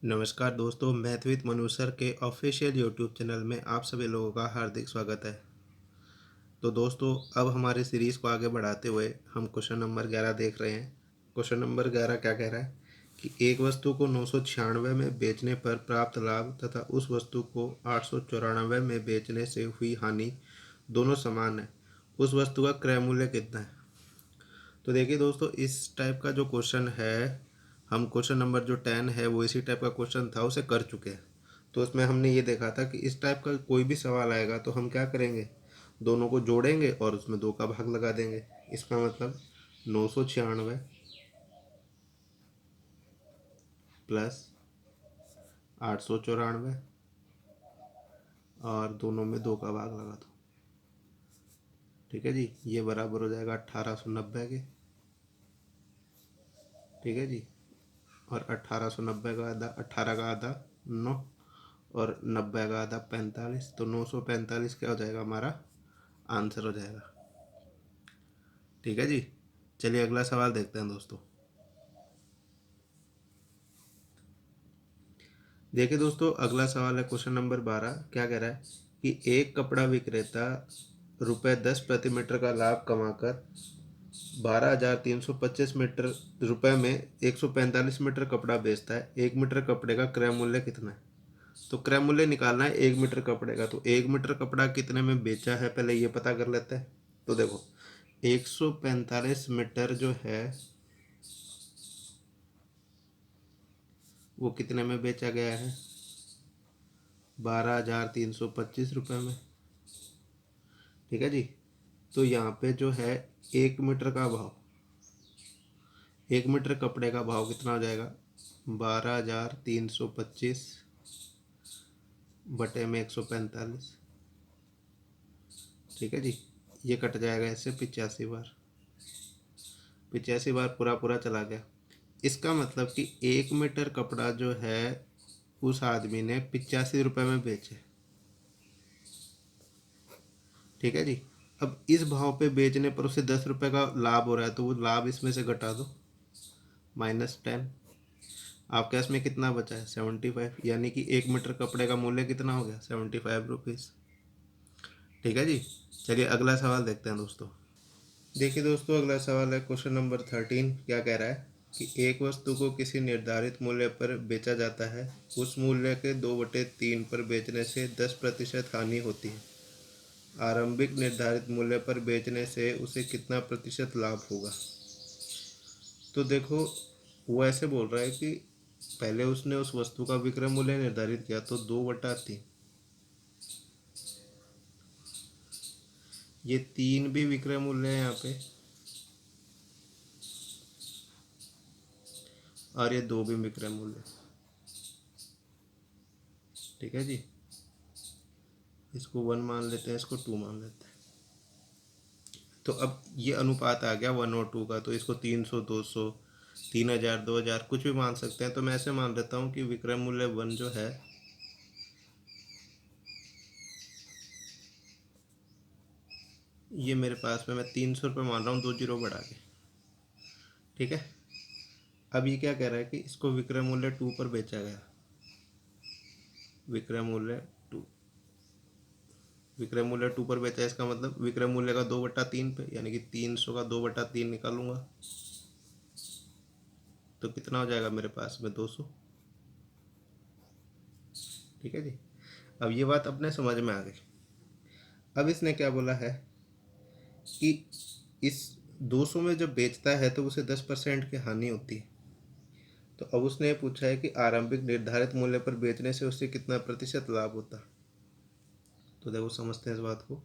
नमस्कार दोस्तों, math with Manu sir के ऑफिशियल यूट्यूब चैनल में आप सभी लोगों का हार्दिक स्वागत है। तो दोस्तों, अब हमारे सीरीज़ को आगे बढ़ाते हुए हम क्वेश्चन नंबर 11 देख रहे हैं। क्वेश्चन नंबर 11 क्या कह रहा है कि एक वस्तु को 996 में बेचने पर प्राप्त लाभ तथा उस वस्तु को 894 में बेचने से हुई हानि दोनों समान है। उस वस्तु का क्रय मूल्य कितना है? तो देखिए दोस्तों, इस टाइप का जो क्वेश्चन है, हम क्वेश्चन नंबर जो 10 है वो इसी टाइप का क्वेश्चन था, उसे कर चुके हैं। तो उसमें हमने ये देखा था कि इस टाइप का कोई भी सवाल आएगा तो हम क्या करेंगे, दोनों को जोड़ेंगे और उसमें 2 का भाग लगा देंगे। इसका मतलब 996 प्लस 894 और दोनों में 2 का भाग लगा दो। ठीक है जी, ये बराबर हो जाएगा 1890 के। ठीक है जी, और 1890 का आधा 18 का आधा 9 और 90 का आधा 45, तो 945 क्या हो जाएगा, हमारा आंसर हो जाएगा। ठीक है जी, चलिए अगला सवाल देखते हैं दोस्तों। देखिए दोस्तों, अगला सवाल है क्वेश्चन नंबर 12। क्या कह रहा है कि एक कपड़ा विक्रेता ₹10 प्रति मीटर का लाभ कमाकर 12,325 मीटर रुपए में 145 मीटर कपड़ा बेचता है। 1 मीटर कपड़े का क्रय मूल्य कितना है? तो क्रय मूल्य निकालना है 1 मीटर कपड़े का। तो 1 मीटर कपड़ा कितने में बेचा है, पहले ये पता कर लेते हैं। तो देखो, 145 मीटर जो है वो कितने में बेचा गया है, 12,325 रुपये में। ठीक है जी, तो यहाँ पे जो है 1 मीटर का भाव, 1 मीटर कपड़े का भाव कितना हो जाएगा, 12,325 बटे में 145। ठीक है जी, ये कट जाएगा इससे 85 बार, 85 बार पूरा पूरा चला गया। इसका मतलब कि 1 मीटर कपड़ा जो है उस आदमी ने 85 रुपये में बेचे। ठीक है जी, अब इस भाव पे बेचने पर उसे 10 रुपये का लाभ हो रहा है, तो वो लाभ इसमें से घटा दो, -10। आपके इसमें कितना बचा है, 75, यानी कि 1 मीटर कपड़े का मूल्य कितना हो गया, 75 रुपीज़। ठीक है जी, चलिए अगला सवाल देखते हैं दोस्तों। देखिए दोस्तों, अगला सवाल है क्वेश्चन नंबर 13। क्या कह रहा है कि एक वस्तु को किसी निर्धारित मूल्य पर बेचा जाता है, उस मूल्य के 2/3 पर बेचने से 10% हानि होती है। आरंभिक निर्धारित मूल्य पर बेचने से उसे कितना प्रतिशत लाभ होगा? तो देखो, वो ऐसे बोल रहा है कि पहले उसने उस वस्तु का विक्रय मूल्य निर्धारित किया, तो 2/3, ये 3 भी विक्रय मूल्य है यहाँ पे, और ये 2 भी विक्रय मूल्य। ठीक है जी, इसको 1 मान लेते हैं, इसको 2 मान लेते हैं। तो अब ये अनुपात आ गया 1 और 2 का, तो इसको 300, 200, 3,000, 2,000 कुछ भी मान सकते हैं। तो मैं ऐसे मान लेता हूँ कि विक्रय मूल्य 1 जो है ये मेरे पास में, मैं 300 रुपये मान रहा हूँ, 2 जीरो बढ़ा के। ठीक है, अब ये क्या कह रहा है कि इसको विक्रय मूल्य 2 पर बेचा गया। विक्रय मूल्य 2, विक्रय मूल्य 2 पर बेचा है, इसका मतलब विक्रय मूल्य का 2/3 पे, यानी कि 300 का 2/3 निकालूंगा, तो कितना हो जाएगा मेरे पास में, 200। ठीक है जी, अब ये बात अपने समझ में आ गई। अब इसने क्या बोला है कि इस 200 में जब बेचता है तो उसे 10% की हानि होती है। तो अब उसने पूछा है कि आरंभिक निर्धारित मूल्य पर बेचने से उससे कितना प्रतिशत लाभ होता है। तो देखो, समझते हैं इस बात को।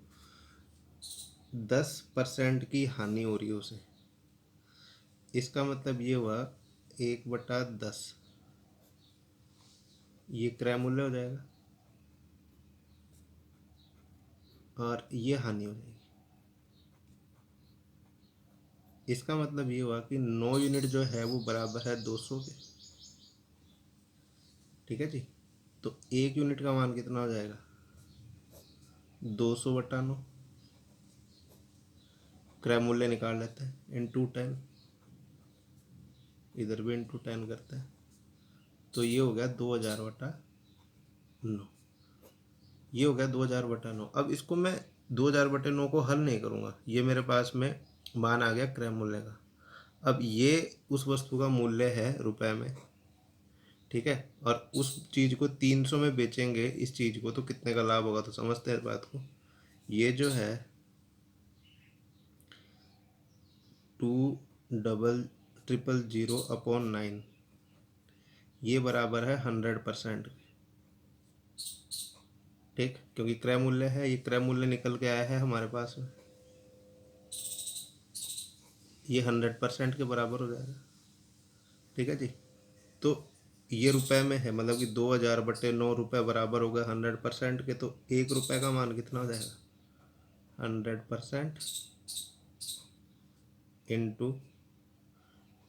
10% की हानि हो रही है उसे, इसका मतलब ये हुआ 1/10, ये क्रय मूल्य हो जाएगा और ये हानि हो जाएगी। इसका मतलब ये हुआ कि 9 यूनिट जो है वो बराबर है 200 के। ठीक है जी, तो 1 यूनिट का मान कितना हो जाएगा, 200/9। क्रय मूल्य निकाल लेते हैं, × 10, इधर भी × 10 करते हैं, तो ये हो गया 2000/9। ये हो गया 2000/9। अब इसको मैं 2000/9 को हल नहीं करूँगा, ये मेरे पास में मान आ गया क्रय मूल्य का। अब ये उस वस्तु का मूल्य है रुपए में, ठीक है, और उस चीज़ को 300 में बेचेंगे इस चीज़ को, तो कितने का लाभ होगा? तो समझते हैं इस बात को। ये जो है 2,000,000/9, ये बराबर है 100%। ठीक, क्योंकि क्रय मूल्य है, ये क्रय मूल्य निकल के आया है हमारे पास में, ये 100% के बराबर हो जाएगा। ठीक है जी। तो ये रुपए में है, मतलब कि 2000/9 रुपये बराबर हो गए 100% के, तो 1 रुपये का मान कितना हो जाएगा? 100% इंटू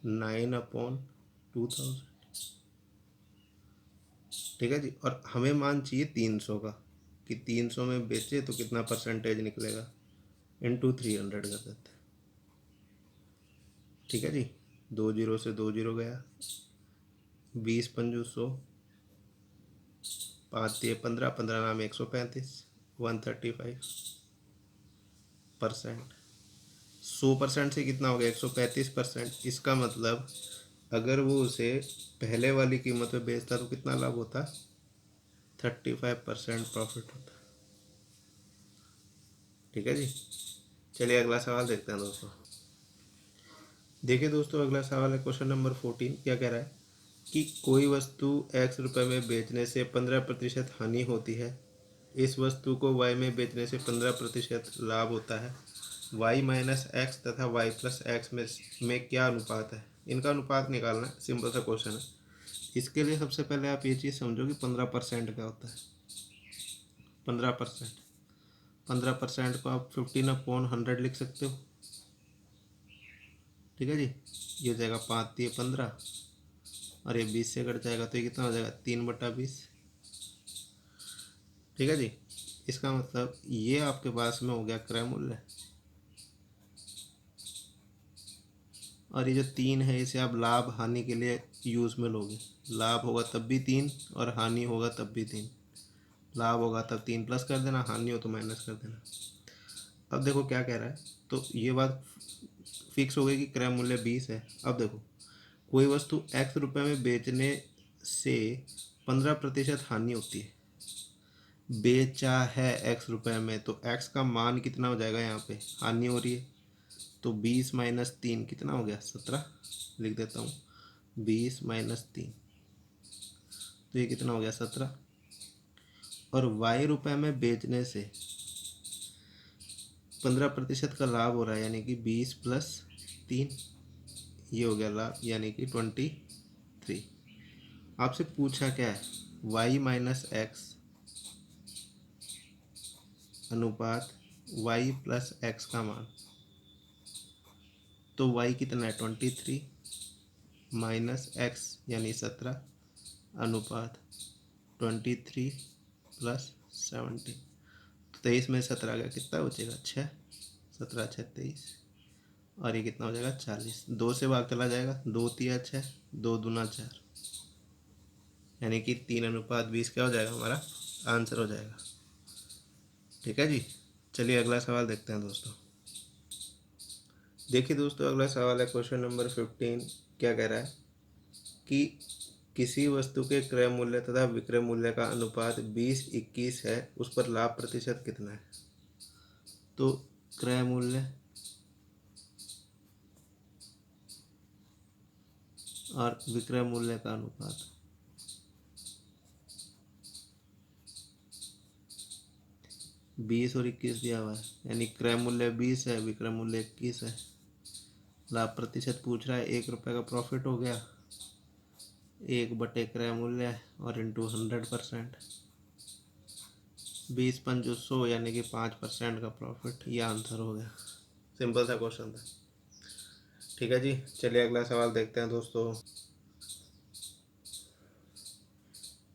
9/2000। ठीक है जी। और हमें मान चाहिए 300 का, कि 300 में बेचे तो कितना परसेंटेज निकलेगा, इंटू 300 कर देते हैं। ठीक है जी। 2 जीरो से 2 जीरो गया, 20×5 100, 5×3 = 15, 15 नाम 135, 135%। 100% से कितना हो गया? 135%। इसका मतलब अगर वो उसे पहले वाली कीमत पे बेचता तो कितना लाभ होता? 35% प्रॉफिट होता। ठीक है जी। चलिए अगला सवाल देखते हैं दोस्तों। देखिए दोस्तों, अगला सवाल है क्वेश्चन नंबर 14। क्या कह रहा है कि कोई वस्तु x रुपये में बेचने से 15% हानि होती है, इस वस्तु को y में बेचने से 15% लाभ होता है। y माइनस एक्स तथा y प्लस एक्स में क्या अनुपात है? इनका अनुपात निकालना है, सिंपल सा क्वेश्चन है। इसके लिए सबसे पहले आप ये चीज़ समझो कि 15% क्या होता है। 15%, 15% को आप 15/100 लिख सकते हो। ठीक है जी। ये हो जाएगा 5×3 = 15, और ये 20 से कट जाएगा तो ये कितना हो जाएगा? 3/20। ठीक है जी। इसका मतलब ये आपके पास में हो गया क्रय मूल्य, और ये जो 3 है इसे आप लाभ हानि के लिए यूज़ में लोगे। लाभ होगा तब भी 3 और हानि होगा तब भी 3। लाभ होगा तब 3 प्लस कर देना, हानि हो तो माइनस कर देना। अब देखो क्या कह रहा है, तो ये बात फिक्स हो गई कि क्रय मूल्य 20 है। अब देखो, कोई वस्तु x रुपये में बेचने से 15% हानि होती है, बेचा है x रुपये में, तो x का मान कितना हो जाएगा? यहाँ पे हानि हो रही है, तो 20 - 3 कितना हो गया? 17। लिख देता हूँ, 20 - 3, तो ये कितना हो गया? 17। और y रुपये में बेचने से 15% का लाभ हो रहा है, यानी कि 20 + 3, ये हो गया लाभ, यानी कि 23। आपसे पूछा क्या है? y माइनस एक्स अनुपात y प्लस एक्स का मान। तो y कितना है? 23 माइनस एक्स यानी 17 अनुपात 23 + 17। 23 में 17 गया, कितना बचेगा? 6। 17 × 6 = 23, और ये कितना हो जाएगा? 40। 2 से भाग चला जाएगा, 2 × 3 = 6, 2 × 2 = 4, यानी कि 3:20 क्या हो जाएगा? हमारा आंसर हो जाएगा। ठीक है जी। चलिए अगला सवाल देखते हैं दोस्तों। देखिए दोस्तों, अगला सवाल है क्वेश्चन नंबर 15। क्या कह रहा है कि किसी वस्तु के क्रय मूल्य तथा विक्रय मूल्य का अनुपात 20:21 है, उस पर लाभ प्रतिशत कितना है? तो क्रय मूल्य और विक्रय मूल्य का अनुपात, 20 और 21 दिया हुआ है, यानी क्रय मूल्य 20 है, विक्रय मूल्य 21 है। लाभ प्रतिशत पूछ रहा है, 1 रुपये का प्रॉफिट हो गया, 1/क्रय मूल्य और इंटू 100%। 20×5 = 100, यानी कि 5% का प्रॉफिट, ये आंसर हो गया। सिंपल सा क्वेश्चन था। ठीक है जी। चलिए अगला सवाल देखते हैं दोस्तों।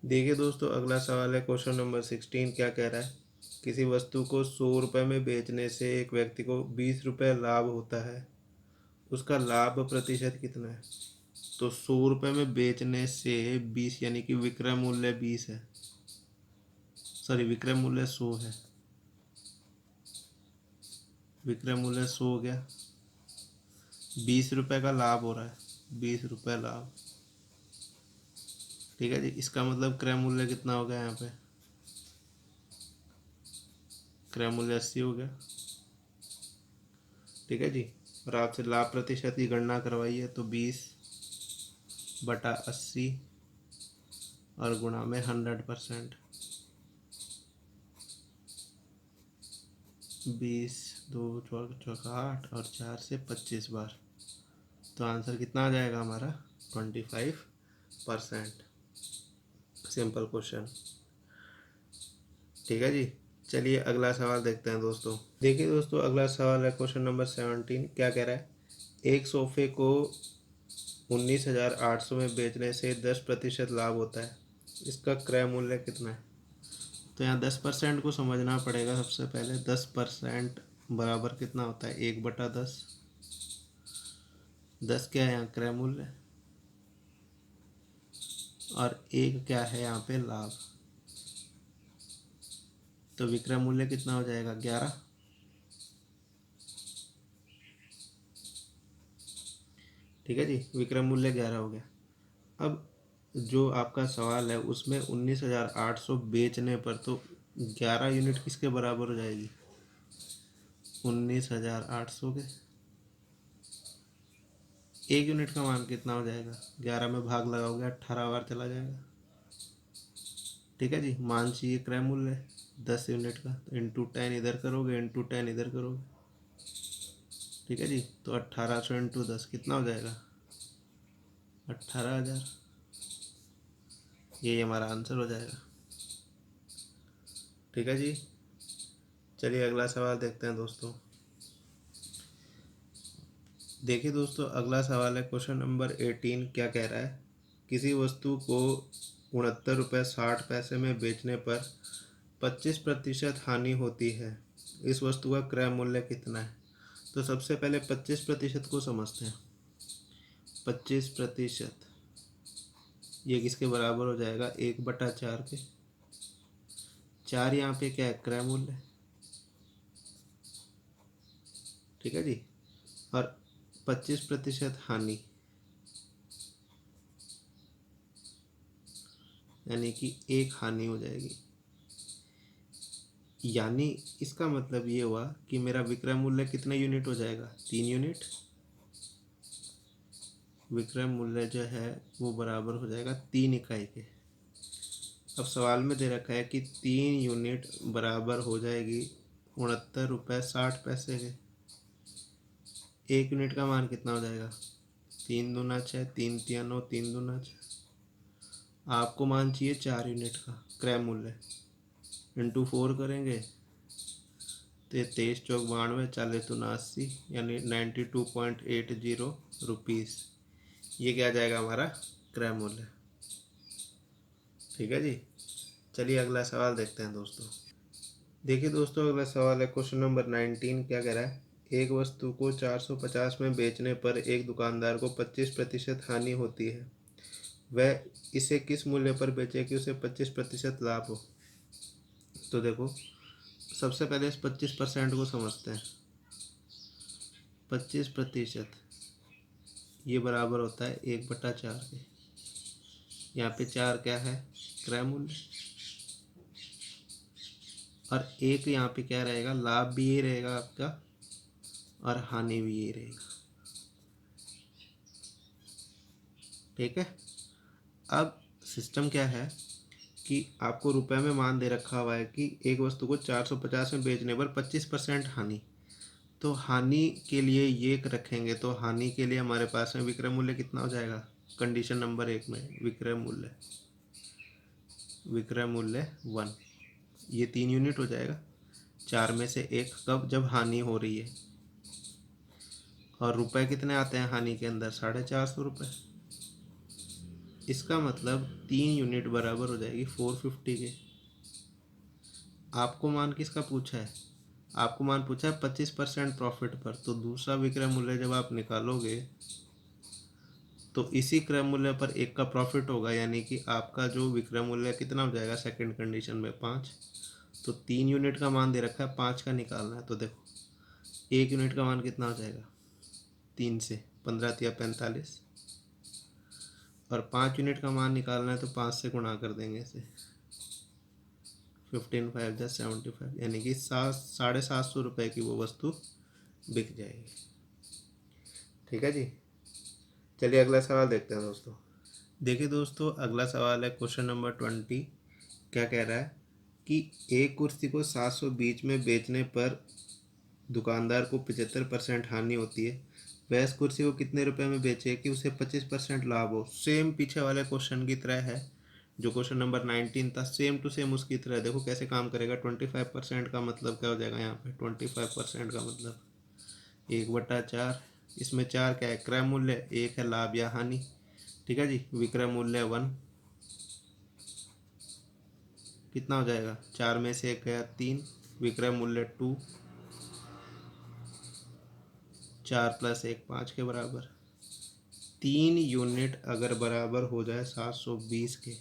देखिए दोस्तों, अगला सवाल है क्वेश्चन नंबर 16। क्या कह रहा है? किसी वस्तु को 100 रुपये में बेचने से एक व्यक्ति को 20 रुपये लाभ होता है, उसका लाभ प्रतिशत कितना है? तो 100 रुपये में बेचने से 20, यानी कि विक्रय मूल्य 20 है, सॉरी विक्रय मूल्य 100 है, विक्रय मूल्य 100 हो गया, 20 रुपये का लाभ हो रहा है, 20 रुपये लाभ। ठीक है जी, इसका मतलब क्रय मूल्य कितना हो गया यहाँ पे, क्रय मूल्य 80 हो गया। ठीक है जी, और आपसे लाभ प्रतिशत की गणना करवाई है, तो 20/80 और गुणा में 100%, 20 2 चौका 8 और 4 से 25 बार, तो आंसर कितना आ जाएगा हमारा 25%। Simple question. ठीक है जी, चलिए अगला सवाल देखते हैं दोस्तों। देखिए दोस्तों, अगला सवाल है क्वेश्चन नंबर 17। क्या कह रहा है, एक सोफे को 19,800 में बेचने से 10% लाभ होता है, इसका क्रय मूल्य कितना है। तो यहाँ 10% को समझना पड़ेगा। सबसे पहले 10% बराबर कितना होता है, 1/10। 10 क्या है यहाँ क्रय मूल्य, और 1 क्या है यहाँ पे लाभ, तो विक्रय मूल्य कितना हो जाएगा 11। ठीक है जी, विक्रय मूल्य 11 हो गया। अब जो आपका सवाल है उसमें 19,800 बेचने पर, तो 11 यूनिट किसके बराबर हो जाएगी, 19,800 के। एक यूनिट का मान कितना हो जाएगा, 11 में भाग लगाओगे 18 बार चला जाएगा। ठीक है जी, मान चाहिए क्रय मूल्य 10 यूनिट का, तो इंटू 10 इधर करोगे, इंटू 10 इधर करोगे। ठीक है जी, तो 1800 इंटू 10 कितना हो जाएगा, 18,000। यही हमारा आंसर हो जाएगा। ठीक है जी, चलिए अगला सवाल देखते हैं दोस्तों। देखिए दोस्तों, अगला सवाल है क्वेश्चन नंबर 18। क्या कह रहा है, किसी वस्तु को 69 रुपये 60 पैसे में बेचने पर 25% हानि होती है, इस वस्तु का क्रय मूल्य कितना है। तो सबसे पहले 25% को समझते हैं। 25% ये किसके बराबर हो जाएगा, 1/4 के। 4 यहाँ पे क्या है, क्रय मूल्य। ठीक है जी, और 25% हानि, यानी कि 1 हानि हो जाएगी। यानी इसका मतलब ये हुआ कि मेरा विक्रय मूल्य कितने यूनिट हो जाएगा, 3 यूनिट। विक्रय मूल्य जो है वो बराबर हो जाएगा 3 इकाई के। अब सवाल में दे रखा है कि 3 यूनिट बराबर हो जाएगी 69 रुपये 60 पैसे के। 1 यूनिट का मान कितना हो जाएगा, 3 दूना 6, 3 तिया 9, 3 दूना 6। आपको मान चाहिए 4 यूनिट का क्रय मूल्य, इंटू 4 करेंगे तो 23 चौक 92, 40 दूना 80, यानी 92.80 रुपीज़। ये क्या आ जाएगा हमारा क्रय मूल्य। ठीक है जी, चलिए अगला सवाल देखते हैं दोस्तों। देखिए दोस्तों, अगला सवाल है क्वेश्चन नंबर 19। क्या कह रहा है, एक वस्तु को 450 में बेचने पर एक दुकानदार को 25% हानि होती है, वह इसे किस मूल्य पर बेचे कि उसे 25% लाभ हो। तो देखो, सबसे पहले इस 25% को समझते हैं। 25% ये बराबर होता है 1/4 के। यहाँ पे 4 क्या है, क्रय मूल्य, और 1 यहाँ पे क्या रहेगा, लाभ भी ये रहेगा आपका, और हानि भी ये रहेगा। ठीक है, अब सिस्टम क्या है कि आपको रुपए में मान दे रखा हुआ है कि एक वस्तु को 450 में बेचने पर 25% हानि। तो हानि के लिए ये रखेंगे, तो हानि के लिए हमारे पास में विक्रय मूल्य कितना हो जाएगा, कंडीशन नंबर 1 में विक्रय मूल्य 1, ये 3 यूनिट हो जाएगा। 4 में से 1 कब, जब हानि हो रही है। और रुपए कितने आते हैं हानि के अंदर, 450 रुपये। इसका मतलब 3 यूनिट बराबर हो जाएगी 450 के। आपको मान किसका पूछा है, आपको मान पूछा है 25% प्रॉफिट पर। तो दूसरा विक्रय मूल्य जब आप निकालोगे तो इसी क्रय मूल्य पर एक का प्रॉफिट होगा, यानी कि आपका जो विक्रय मूल्य कितना हो जाएगा सेकंड कंडीशन में 5। तो 3 यूनिट का मान दे रखा है, 5 का निकालना है। तो देखो 1 यूनिट का मान कितना हो जाएगा, 3 से 15 या 45, और 5 यूनिट का मान निकालना है तो 5 से गुणा कर देंगे इसे, 15 5 जा 75, यानी कि 750 रुपये की वो वस्तु बिक जाएगी। ठीक है जी। चलिए अगला सवाल देखते हैं दोस्तों। देखिए दोस्तों, अगला सवाल है क्वेश्चन नंबर 20। क्या कह रहा है कि एक कुर्सी को 720 में बेचने पर दुकानदार को 75% हानि होती है। वह इस कुर्सी को कितने रुपए में बेचे कि उसे 25% लाभ हो। सेम पीछे वाले क्वेश्चन की तरह है, जो क्वेश्चन नंबर 19 था, सेम टू सेम उसकी तरह। देखो कैसे काम करेगा। 25% का मतलब क्या हो जाएगा यहाँ पे, 25% का मतलब 1/4। इसमें 4 क्या है, क्रय मूल्य, 1 है लाभ या हानि। ठीक है जी। विक्रय मूल्य 1, कितना हो जाएगा, 4 में से 1 गया 3। विक्रय मूल्य 2, 4 + 1 5 के बराबर। 3 यूनिट अगर बराबर हो जाए 720 के,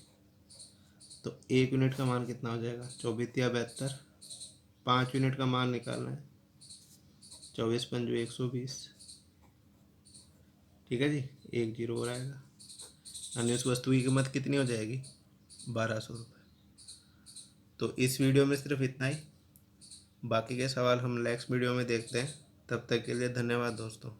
तो 1 यूनिट का मान कितना हो जाएगा, 24 या 72। 5 यूनिट का मान निकालना है, 24 पंजू 120। ठीक है जी। 1 0 हो आएगा, यानी उस वस्तु की कीमत कितनी हो जाएगी, 1200 रुपये। तो इस वीडियो में सिर्फ इतना ही। बाकी के सवाल हम नेक्स्ट वीडियो में देखते हैं। तब तक के लिए धन्यवाद दोस्तों।